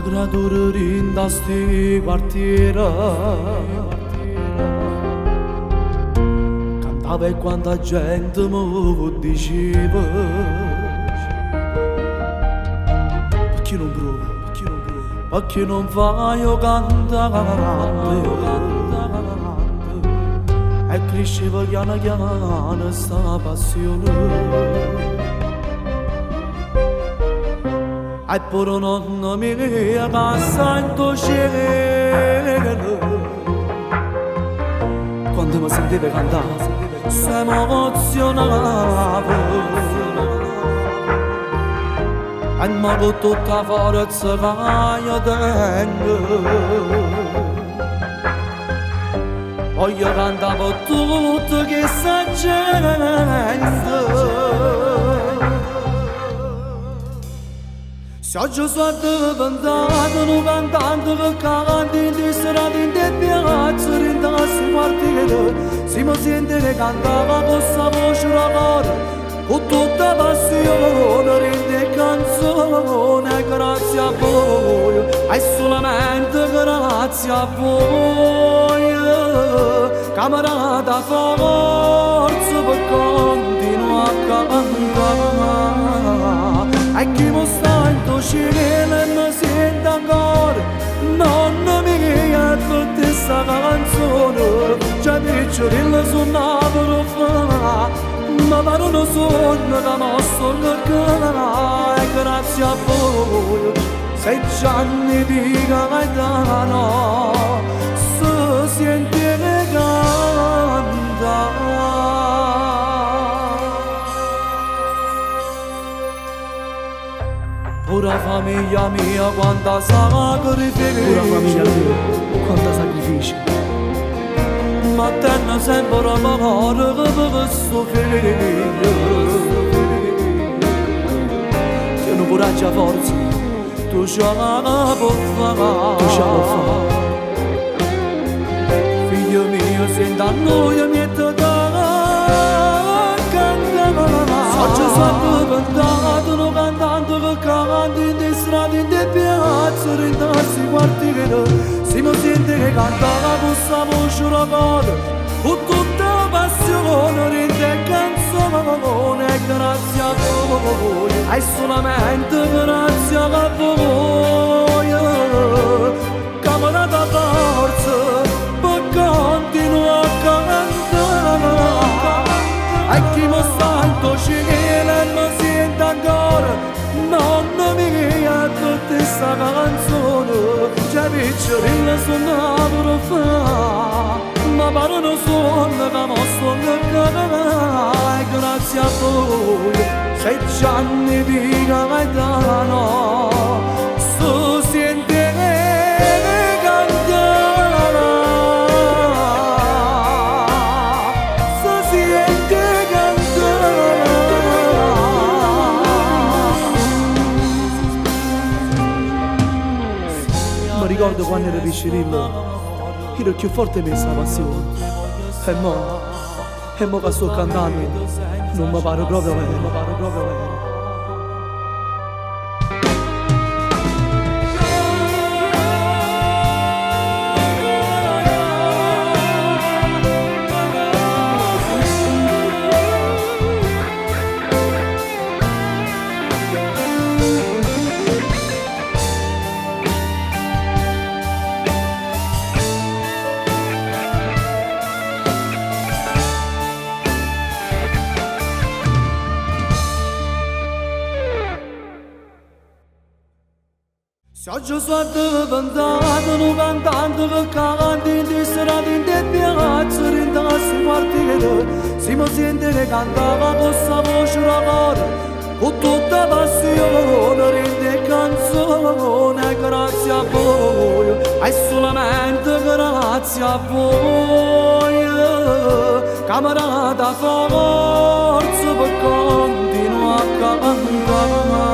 creatura in da sti quartiera cantava e quanta gente mi diceva perché non prova, perché non fai io cantare e cresceva piano piano sta passione. E pure nonna mia che santo cielo quando mi sentiva cantare si emozionava e mi con tutta forza che io tengo voglio cantare per tutta questa gente. Se oggi sono diventato un cantante che canta in di strade, in di piazze, in tassi quartiere, si mi sente che cantava con questa voce d'amore, con tutta passione, rende canzone, grazie a voi, e solamente grazie a voi, camarada forza per continuare a cantare, e chi mi sta in tuo cielo e mi sente ancora, nonna mia, per te sta canzone, già picciolina suonava per fare, ma pare un sogno che mi sto cercando, e grazie a voi, 6 anni di Gaetano, si sente che canta. Pura famiglia mia quanta sacrificio, pura famiglia mia quanta sacrificio, ma tenno sempre l'amore per questo figlio. Tieni coraggio e forza, tu ce la puoi fare, tu ce la puoi fare. Figlio mio, senti a noi e mi da cantare. Oggi sono diventato un cantante che canta in di strade, in di piazze, in tassi quartiere, si mi sente che cantava con questa voce d'amore, con tutta passione, rende canzone, grazie a voi, e solamente grazie a voi, camarada forza, per continuare a cantare, e chi mi sta in tuo cielo e mi sente ancora, nonna mia, tutta questa canzone, già picciolina suonava per fare, ma pare un sogno che mi sto cercando, e grazie a voi, 6 anni di Gaetano, si sente che cantare, si sente cantare. Mi ricordo quando ero piccolino, ero più forte di me questa passione, e mo che sto cantando non mi pare proprio vero. Se oggi sono diventato un cantante che canta in di strade, in di piazze, in tassi quartiere, si mi sente che cantava con questa voce d'amore, con tutta passione, rende canzone, grazie a voi, e solamente grazie a voi, camarada forza per continuare a cantare.